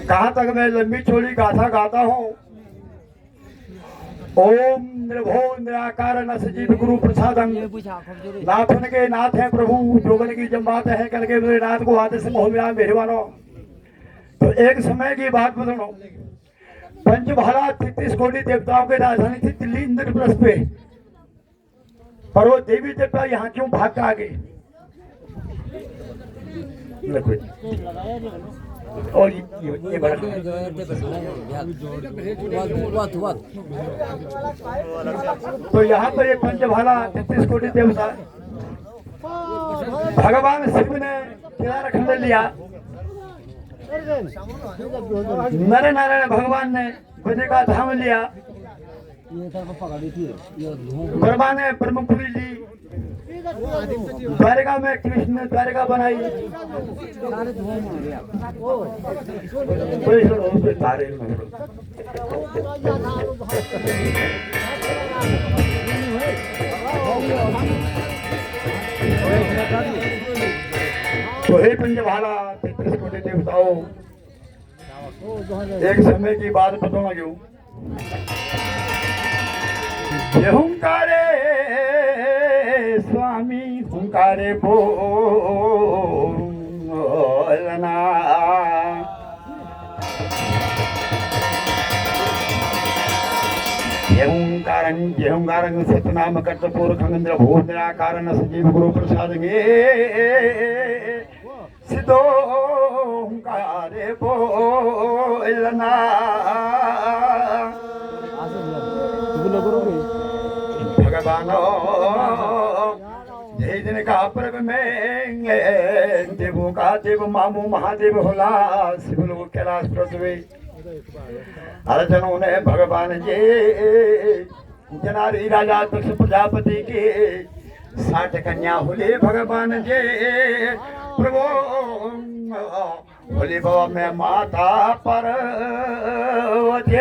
कहां तक मैं लंबी चौड़ी गाथा गाता हूँ। ओम निर्भो निराकार न सजीव गुरु प्रसादं नाथन के नाथ है प्रभु जोगन की जब बात है करके मेरे नाथ को आते संग हो मिला मेरे वालों। तो एक समय की बात बताओ। पंचभाला 33 कोटि देवताओं की राजधानी थी दिल्ली इंद्रप्रस्थ पे। पर वो देवी देवता यहाँ क्यों भाग के आ गए? और ये बड़ा तो यहाँ पर ये पंचभाला 33 कोटि देवता भगवान शिव ने किनारा खंड लिया। नर नारायण भगवान ने बुद्ध का धाम लिया। ब्रह्मा ने ब्रह्मपुरी ली। द्वारिका में कृष्ण ने द्वारिका बनाई। तो हे पंचभाला 33 कोटि देवताओं, एक समय की बात बताऊंगा क्यों। हुंकारे स्वामी हुंकारे बोलना। हुंकारं सतनाम कर्तपूर खंगेंद्र भूंद्रा कारण सजीव गुरु प्रसाद सिद्धो हुंकारे बोलना। भगवान जय दिन का पर्व में देवों का देव मामू महादेव होला शिव लोग कैलाश पृथ्वी अर्जनों ने भगवान जी जनारी राजा दक्ष प्रजापति के 60 कन्या होले भगवान जी प्रभु होली बाबा में माता पार्वती।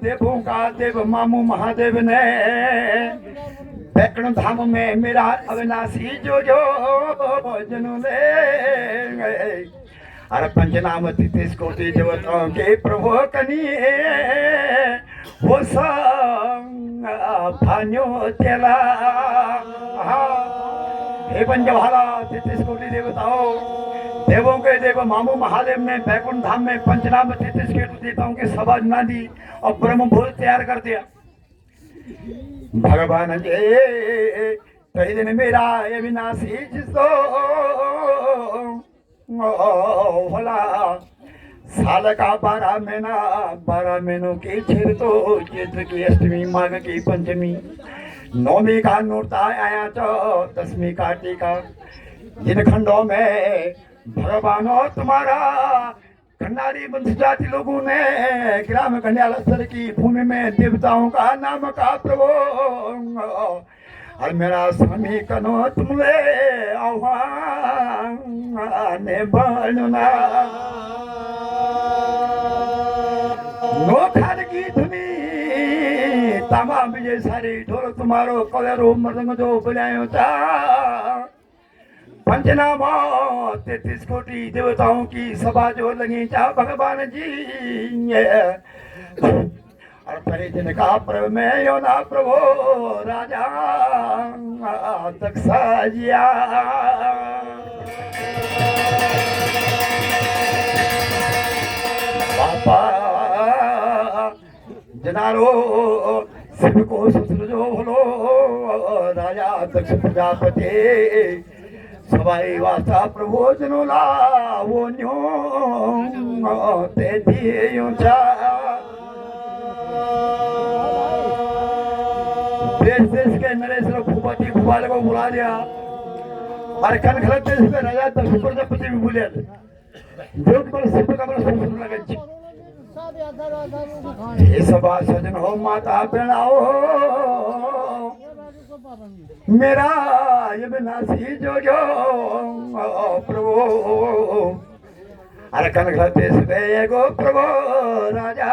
देवों का देव मामू महादेव ने वैकुंठ धाम में मेरा अविनाशी जो जनू ले। अरे पंचनाम 33 कोटि देवताओं के प्रभु कनिए वो भान्यो तेला। हे पंचभाला 33 कोटि देवताओं, देवों के देव मामू महादेव ने वैकुंठ धाम में पंचनाम 33 के देवताओं की सभा बना दी और ब्रह्म भोज तैयार कर दिया। भगवान जी कई दिन मेरा ये विनाशी जिसो होला साल का 12 महीना 12 महीनों की छेद तो चैत्र की अष्टमी माघ की पंचमी नौमी का नूरता आया तो 10वीं का टीका। जिन खंडों में भगवानो तुम्हारा कन्नारी वंश जाति लोगों ने ग्राम कन्याल स्तर की भूमि में देवताओं का नाम का प्रभु और मेरा स्वामी कनो तुमले आह्वान बनना। नोखान की धुनी तमाम विजय सारी ढोल तुम्हारो कलरो मृदंग जो बुलायो था। पंचनामा 33 कोटि देवताओं की सभा जो लगी जा भगवान जी और पहले दिन का पर्व में यो ना प्रभु राजा दक्षाजिया। पापा जनारो शिव को ससुर जो बोलो राजा दक्ष प्रजापति सवाई वास्ता प्रभु जनोला वो न्यो ते दियो चा। देश के नरेश भूपति भूपाल को बुला दिया और कल खलक देश में राजा दक्ष प्रजापति भी बुले जो केवल शिव का बड़ा सुन लगे। ये सभा सजन हो माता प्रणा मेरा ये विनाशी जो प्रभु अरे कनक देश गए गो प्रभु राजा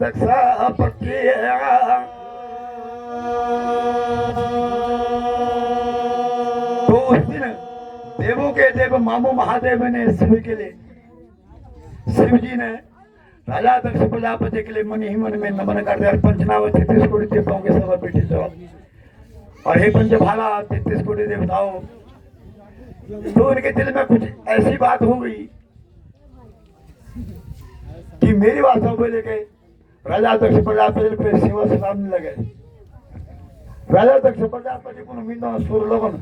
दक्षा पक्की तो उस दिन देवों के देव मामू महादेव ने शिव के लिए शिव जी ने राजा दक्ष प्रजापति के लिए मन ही मन में नमन कर दिया। पंचनाव 33 कोटि देवताओं के सभा बैठी सो और हे पंचभाला 33 कोटि देवताओं, तो उनके दिल में कुछ ऐसी बात हो गई कि मेरी बातों को लेके राजा दक्ष प्रजापति पे सेवा सलामने लगे। राजा दक्ष प्रजापति को मीना सुर लोगन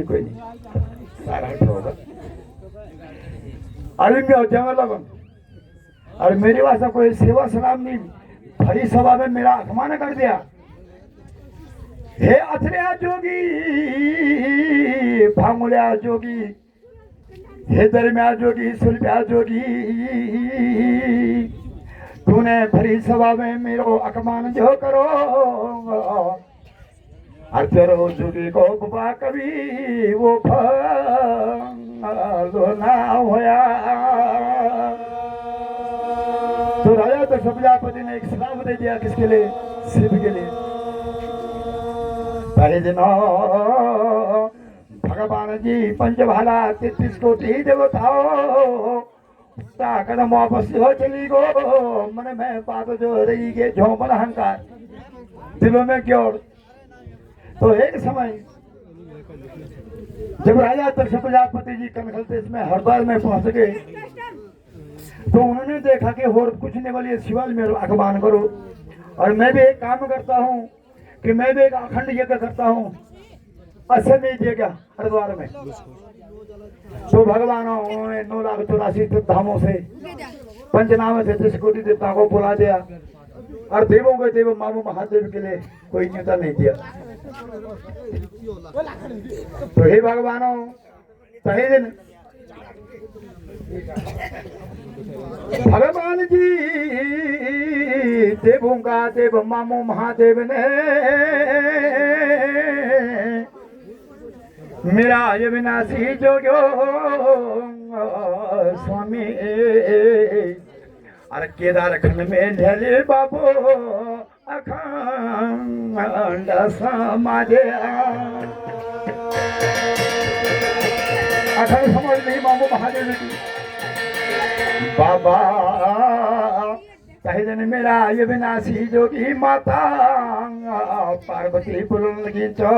कोई नहीं सारा होगा अरे में जंगल लगन और मेरी भाषा कोई सेवा सलाम नहीं भरी सभा में मेरा अपमान कर दिया। हे अथरिया जोगी भांगुलिया जोगी, हे दरमिया जोगी सुलभिया जोगी, तूने भरी सभा में मेरो अपमान जो करो अचरो जोगी को बुबा कभी वो ना होया। तो राजा दक्ष प्रजापति ने एक श्राप दे दिया किसके लिए? शिव के लिए। पहले दिन भगवान जी पंचभाला 33 कोटि देवताओं कदम वापस हो चली गो मन में बात जो रही गे झोंपन अहंकार दिलों में क्यों। तो एक समय जब राजा दक्ष प्रजापति जी कनखल देश में हरिद्वार में पहुंच गए तो उन्होंने देखा कि और कुछ नहीं वाली शिवाल में आगमन करो और मैं भी एक काम करता हूँ कि मैं भी एक अखंड यज्ञ करता हूँ अश्वमेध यज्ञ हरिद्वार में। तो भगवान उन्होंने 9,84 धामों से पंचनाम 33 कोटि देवताओं को बुला दिया और देवों के देव मामू महादेव के लिए कोई न्योता नहीं दिया। तो हे भगवानों पहले दिन भगवान जी देवों का देव मामू महादेव ने मेरा ये विनाशी जोग्यो स्वामी अरे केदार खंड में ढले बाबू अखंड समाजे अखंड समाज नहीं मामू महादेव जी बाबा कहे दिन मेरा ये विनाशी जोगी माता पार्वती पुलन लगी चो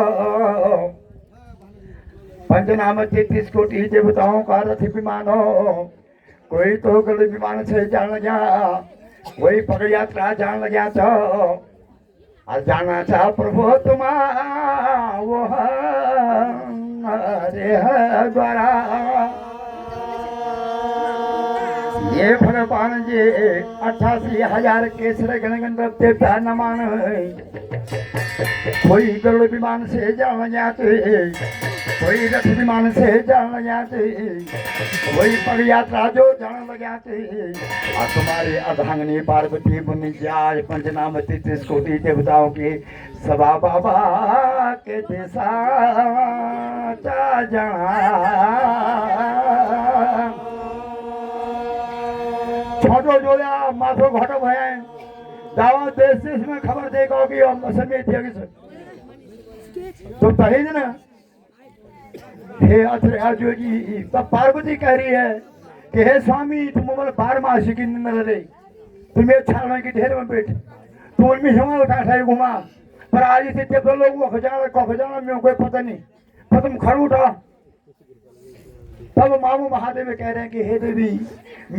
पंचनाम 33 कोटि देवताओं का रथ विमान हो। कोई तो गल विमान से जान गया कोई पग यात्रा जान गया तो और जाना चाह प्रभु तुम्हारा वो द्वारा ये भगवान जी 88,000 केसर गणगण देवता नमान कोई गरुड़ विमान से जान जाते कोई रथ विमान से जान जाते कोई पग यात्रा जो जान लग जाते और तुम्हारे अर्धांगिनी पार्वती मुनि आज पंचनाम 33 कोटि देवताओं की सभा बाबा के दिशा छोटो जोड़ा माथो घटो भय दावा देश में खबर देगा कि हम समेत तो पहले दिन हे अथर्या जोगी तब पार्वती कह रही है कि हे स्वामी तुम बोले 12 मास की निंदा रहे तुम्हें छालने की ढेर में बैठ तुम उनमें हिमालय काठा घुमा पर आज से जब लोग वो खजाना में कोई पता नहीं पर तुम खड़ उठा। तब मामू महादेव कह रहे हैं कि हे देवी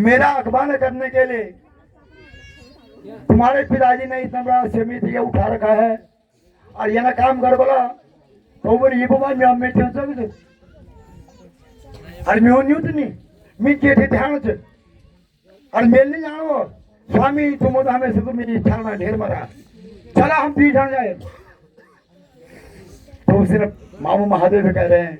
मेरा अखबार करने के लिए तुम्हारे पिताजी ने इतना बड़ा समिति उठा रखा है और ये ना काम कर बोला तो बोले ये बाबा मैं मेरे से और मैं न्यूज नहीं मैं जेठे ध्यान से और मेल नहीं जानो स्वामी तुम हमें से तो मेरी छाना ढेर मरा चला हम पी जान जाए। तो सिर्फ मामू महादेव कह रहे हैं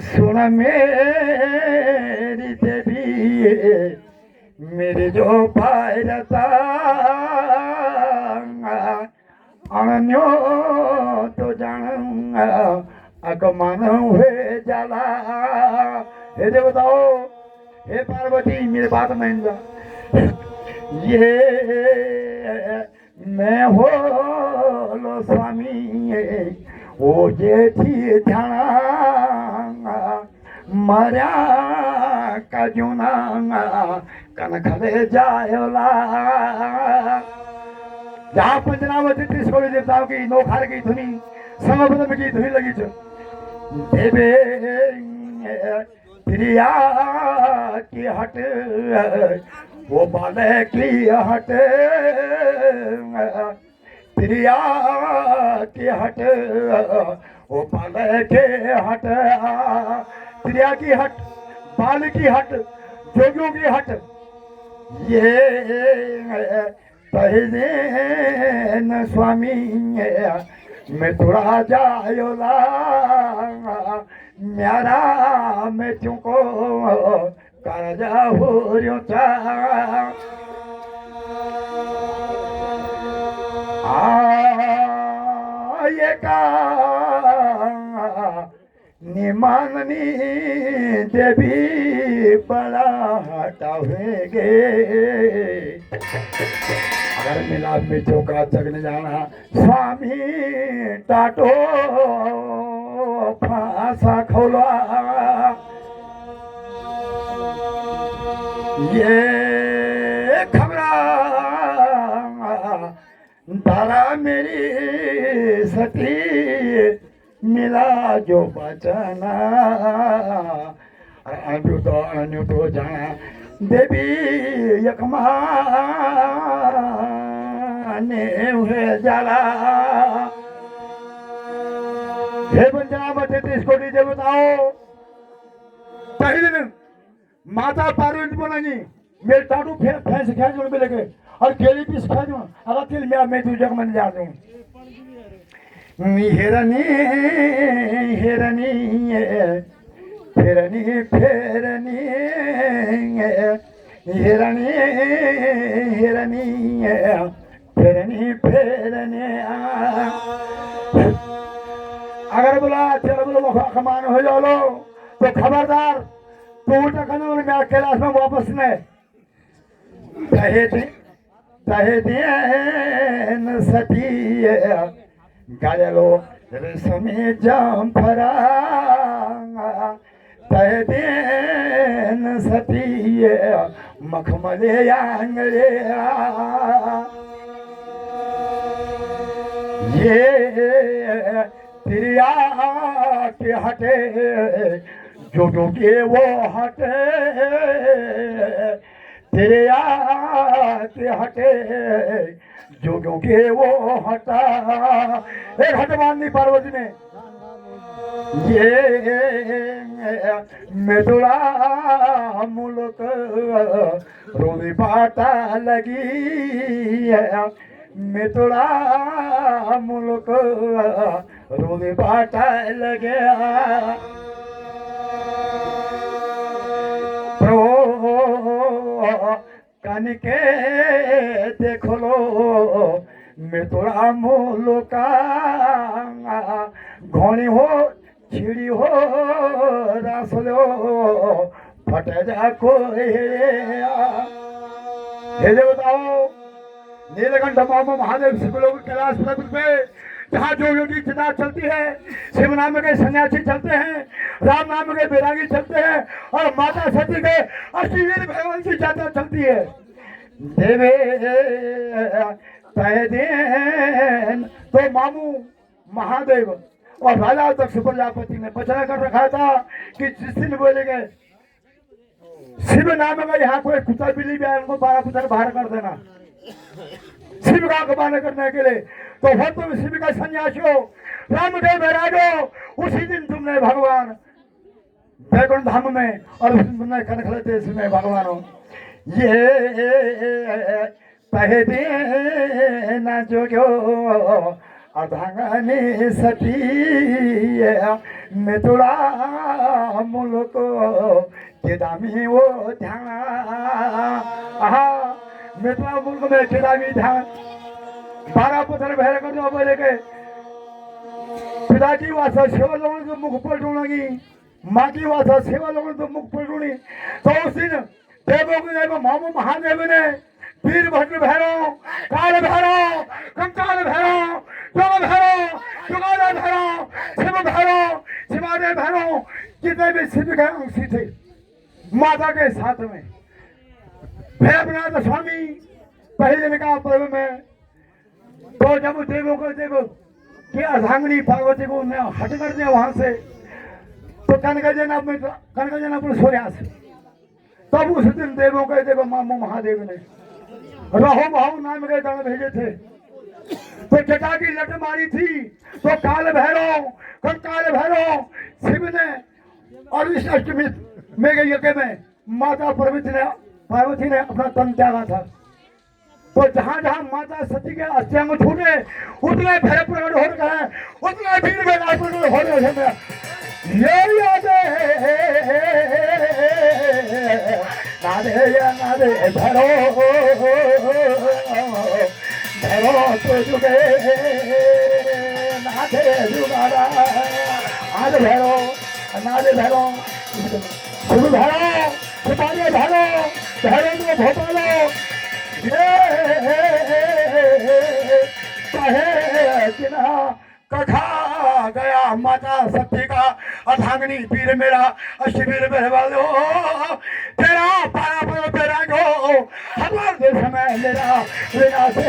सुना मेरी देवी मेरे जो पायरता अन्यो तो जान कमान हुए जाला। हे देवताओ, हे पार्वती, मेरी बात मान जा। ये मैं हो लो स्वामी ओ जेठी ध्यान मर्या का जुना कन खले जायोला। जहाँ पंचनावती त्रिशूल देवताओं की नौखार की धुनी समपदम की धुनी लगी छ देवे प्रिया की हट वो बाले की हट प्रिया की हट वो बाले के हट प्रिया की हट बाल की हट जोगियों की हट। ये पहले न स्वामी मैं थोड़ा जायोला म्यारा मैं तुमको करजा हो रियो चा। ये का निमाननी देवी बड़ा हटावेंगे। अगर मिला मिठो का जगने जाना स्वामी टाटो फांसा खोला। ये खबरा तारा मेरी सती मिला जो बचना अन्यू तो जाना देवी यकमा ने हुए जाला। हे पंचनाम 33 कोटि देवताओं, पहले दिन माता पार्वती बोलेंगी मेरे टाटू फैंस खेल जोड़ मिलेंगे और केली पीस खा दूं अगर तिल मैं तुझे जग मन जा दूं। हिरनी हिरनी फिरनी फिरनी हिरनी हिरनी फिरनी फिरनी। अगर बोला चलो बोलो कमान हो जाओ तो खबरदार तू उल्टा करना मैं कैलाश में वापस नहीं तहे दिन सती गायलो रेशमी जम्फरा तहे दिन सती मखमले आंगले। ये प्रिया के हटे जो के वो हटे प्रिया के हटे जो के वो हटा। एक हट माननी पार्वती ने ये मेदुला मुल्क रोली पाटा लगी मेदुला मुल्क रोली पाटा लगे। कान के देख लो मैं तोरा मुल्का घोड़ी हो छिड़ी हो रास लो फट जा कोई। हे देवताओ, नीलकंठ मामा महादेव शिवलोक कैलाश पर्वत पे जहाँ जोगियों की चिता चलती है, शिव नाम के सन्यासी चलते हैं, राम नाम के बैरागी चलते हैं और माता सती के अष्टवीर भगवान की जात्रा चलती है। देवे तहे दिन तो मामू महादेव और राजा दक्ष प्रजापति ने वचन कर रखा था कि जिस दिन बोलेंगे शिव नाम का यहाँ कोई कुत्ता बिल्ली भी आए उनको 12 कुत्ता बाहर कर देना शिव का कमाने करने के लिए। तो हो तुम शिव का सन्यासी हो, रामदेव बैरागो, उसी दिन तुमने भगवान बैकुंठ धाम में और उस दिन तुमने कनखले देश में भगवान हो। ये पहे दिन जोग्यो अधंगनी सती मिथुला मुल्क केदामी वो ध्यान। मिथुला मुल्क में केदामी ध्यान 12 पत्थर भैर कर दो बोले के पिता की वाचा सेवा लोगों तो मुख पलटू लगी, माँ की वाचा सेवा लोगों तो मुख पलटूनी। तो उस दिन देवों के देव मामू महादेव ने वीरभद्र भैरव, काल भैरव, कंकाल भैरव, जोग भैरव, जुगाड़ भैरव, शिव भैरव, शिवादय भैरव, जितने भी शिव के अंशी थे माता के साथ में भैरवनाथ स्वामी पहले दिन का पर्व में। तो जब देवों को देव कि अर्धांगिनी पार्वती को हट कर दिया वहां से, तो कनकजनपुर सूर्यास, तब उस दिन देवों के देव मामू महादेव ने रहो भाव नाम के गण भेजे थे। तो जटा की लट मारी थी, तो काल भैरव, कंकाल भैरव शिव ने, और इस अष्टमी में यज्ञ में माता पार्वती ने अपना तन त्यागा था। तो जहां जहां माता सती के अस्त्यांग छूटे उतने भैरव प्रकट हो रहे हैं, उतने वीर प्रकट हो रहे हैं। ये याद नादे भैरव भैरव तो जुगे नादे जुगाड़ा आज भैरव नादे भैरव शुभ भैरव सिपाही भैरव भैरव को भोपालो कथा गया माता सती का अर्धांगिनी वीर मेरा अष्टवीर बहवालो तेरा पारा पर तेरा गो हमारे देश में मेरा बिना से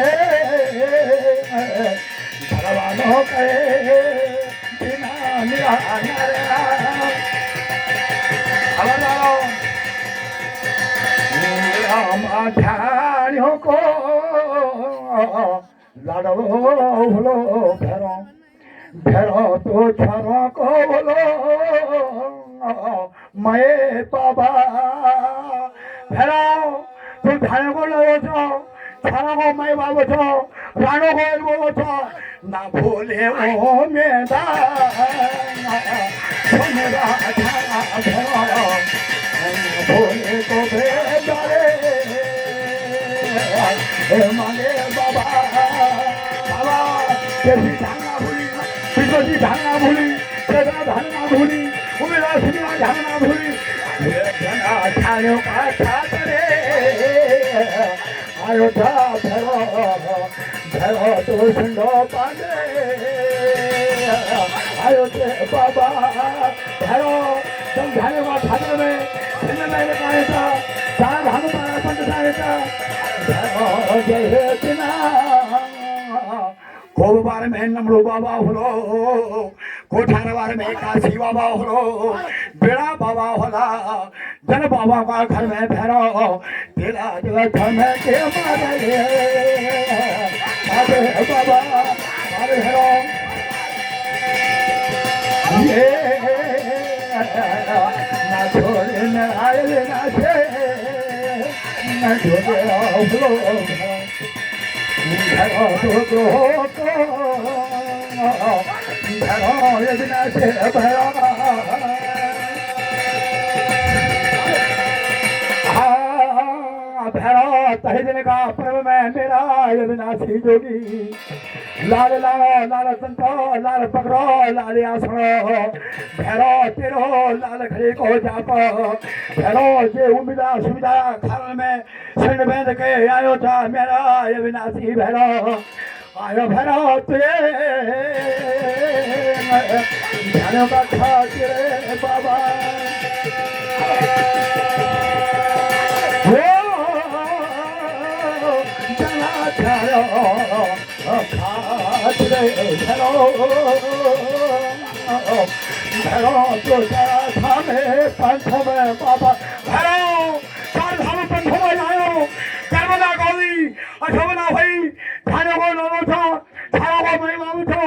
भगवानों के बिना मेरा ध्यानियों को लाडो बोलो भैरो भैरो तो छारो को बोलो मैं बाबा भैरो तू ध्यान को लो छो छारो को मैं बाबा छो राणो को बोलो छो ना भूले ओ मेरा मेरा भैरो भोले को भेजारे मांगे बाबा बाबा कैसी ढांगा भूली पिछोसी ढांगा भूली तेरा ढांगा भूली मेरा सुना ढांगा भूली जना छायो का छातरे आयो था भैरो भैरो तो सुनो पाले आयो थे बाबा भैरो तुम ढाने का छात्र में मैंने कहा था चार हम पारा पंच था कोब बार में नमड़ो बाबा होलो कोठार बार में काशी बाबा होलो बेड़ा बाबा होला जन बाबा का घर में भैरो तेरा जो घर में के मारे बाबा मारे भैरो ये ना छोड़े न आए ना छे न छोड़े भलो भैरो तो भैरो यदि ना छे भैरो भैरो तहे दिन का पर्व में मेरा यदि जोगी लाल लालो लाल संतो लाल पकड़ो लाल आसनो भैरो तेरो लाल खड़े को जापो भैरो जे उम्मीदा सुविधा खाल में सिंध बेंद के आयो था मेरा ये विनाशी भैरो आयो भैरो तुझे ध्यानों का खा तेरे बाबा भैरो तो जरा थामे पंथों में बाबा भैरो चार थामे पंथों में आयो कर्मदा गौरी अशोभना भाई थाने को लोगों था थाना को मैं मालूम था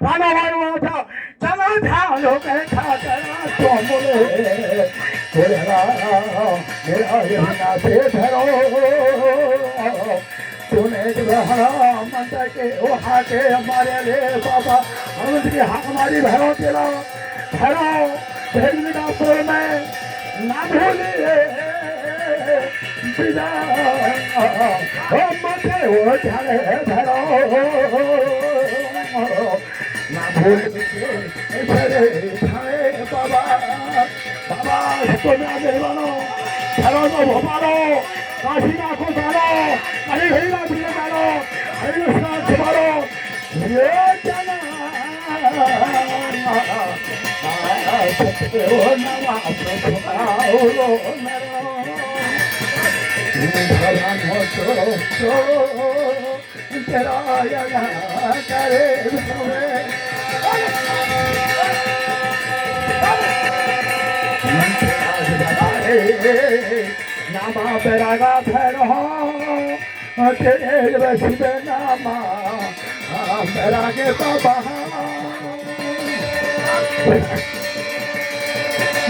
राना भाई वहाँ था चला था लोग था चला तो बोले मेरा ये ना से भैरो तूने जो मंदिर के वो हाथे हमारे ले बाबा हम उसकी हाथ हमारी भैरो तेरा भैरो भेजने का पुर में ना भूले बिना मथे वो चले भैरो ना बाबा बाबा तुम्हें देवानो चलो तो भोपालो काशी ना को जानो अरे भाई ना भी जानो अरे उसका तुम्हारो ये जाना सत्य हो नवा प्रभु भगवान हो तो तेरा याना करे नामा बेरागा फेरो तेरे बसिबे नामा बेरागे बाबा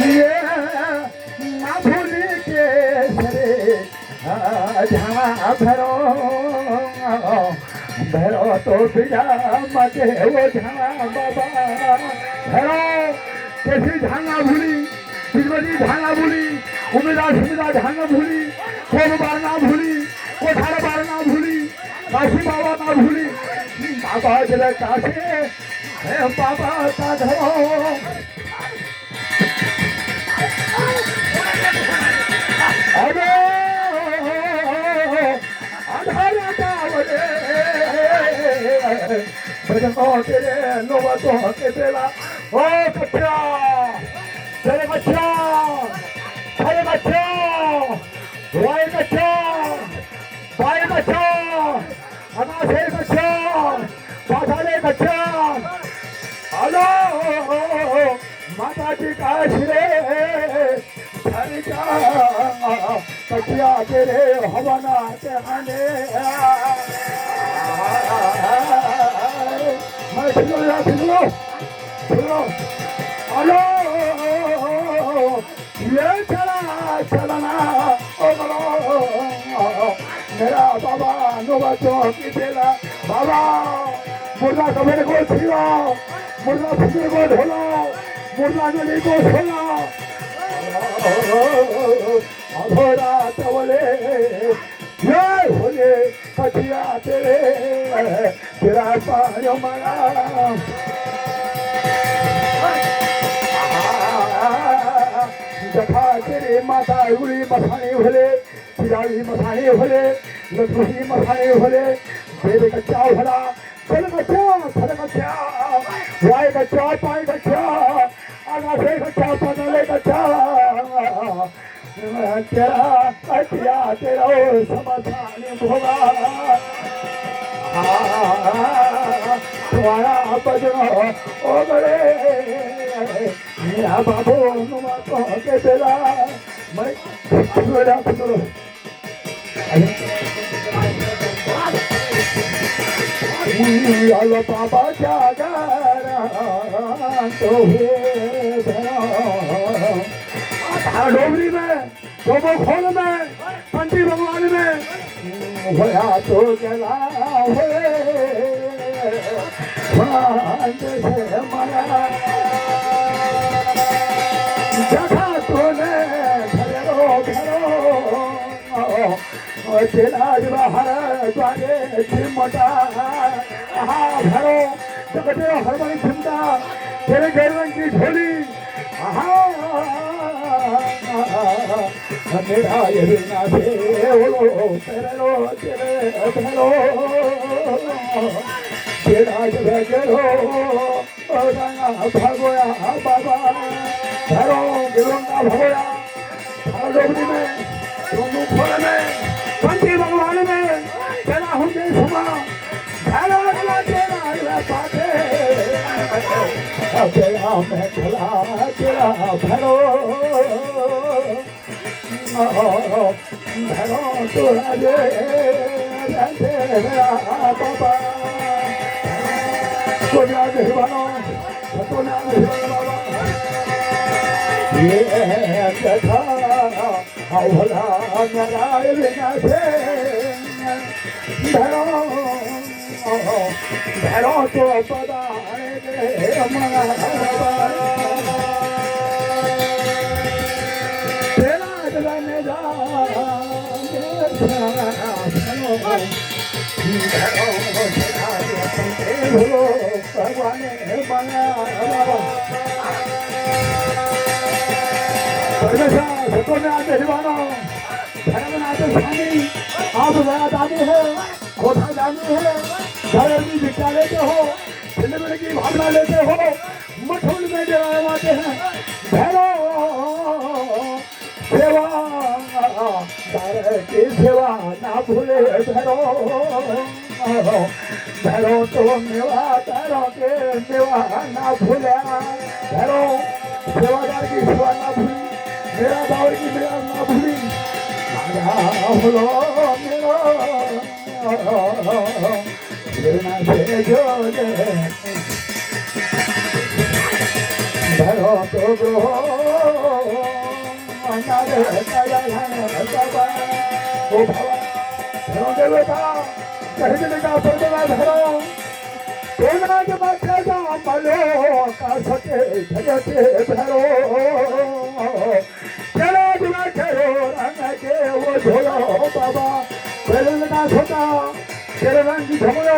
ये ना भूली के सरे जहाँ भरो भरो तो बिजा मचे वो जहाँ बाबा भरो कैसी झांगा भूली बिजली झांगा भूली उमेदा सुमेदा झांगा भूली कोन बार ना भूली कोठार बार ना भूली काशी बाबा ना भूली बाबा जले काशी हे बाबा का धरो अरे आधार कावले बजनो तेरे नोवा तो के बेला ओ कच्चा चले बच्चा चले बच्चा वाई बच्चा वाई बच्चा अनासे बच्चा बाधाले बच्चा हेलो माता जी का श्रे हरि जा कटिया तेरे हवना के आने मैं सुनो हेलो ये चलना ओ बोलो मेरा बाबा नोबा चौकी बेला बाबा मुर्दा कमरे को छीलो मुर्दा फुटे को ढोलो मुर्दा नली को छोलो अधोरा तवले ये होले कटिया तेरे तेरा पायो मारा जखा तेरे माता उड़ी मसाने भले चिराली मसाने भले लखुही मसाने भले तेरे कच्चा भला चल कच्चा वाई कच्चा पाई कच्चा आगा से कच्चा पगले कच्चा तेरा कटिया तेरा समाधान भोगा तुम्हारा बजनो ओ बड़े मेरा बाबू नुमा तो के बेला मैं सुनो आलो बाबा जागरा तो हे डोगरी में डोबो खोल में पंटी भगवान में होया तो गला होए से मारा जगह तोने घरो तेरा बाहर द्वारे मोटा घरो जगते हर बड़ी क्षमता तेरे गैरवन की झोली मेरा ये ना से बोलो तेरे तेरा जगह गेलो भगोया बाबा घरो गिरोंगा भगोया डोगरी में दोनों खोल में पंथी भगवान में तेरा हुए सुमा घरो तेरा पाते तेरा मैं खला तेरा भरो भरो तोरा जे तेरा बाबा तोरा देवानो तोरा देवानो ये कथा हौला नारायण से भरो तो पदाए तेरा जगने जा भरो बोलो भगवान बना परमेश्वर सतो में आते हिवानो धर्म में आते स्वामी आप गया दादी हो कोठा दादी है घर की भिक्षा लेते हो फिल्म की भावना लेते हो मठोल में जवाते हैं भैरव सेवा तारे की सेवा ना भूले भैरव तो मेवा तारों के मेवा ना भूले भैरव सेवादार की सेवा ना भूली मेरा दावर की मेरा ना भूली बोलो मेरा भेजो भैरव तो ग्रह देवता कहीं का परदना धरो तेना जब खेजा मलो का सके जगते भरो चलो जुआ करो रंग के वो झोलो बाबा बेलन का छोटा तेरे रंग की झमलो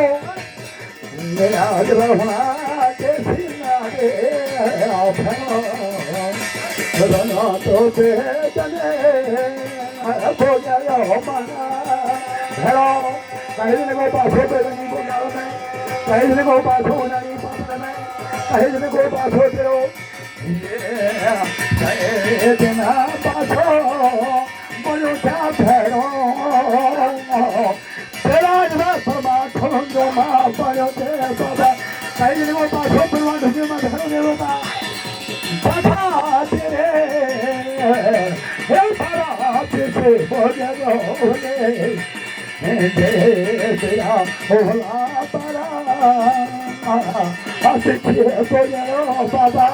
मेरा जबरना के सीना रे भरो भरो तो बेचने हो गया मना भरो कहीं को पासो पे नहीं बोला मैं कहीं को पासो नहीं पास में कहीं को पासो तेरो ये बिना पासो बोलो क्या भरो तेरा जवाब फरमा खोलो मां बोलो तेरा बाबा कहीं को पासो परवान ढूंढे मैं भरो देवता बाबा तेरे हे तारा पीछे हो गया तेरा होला पारा देखिए तो बाबा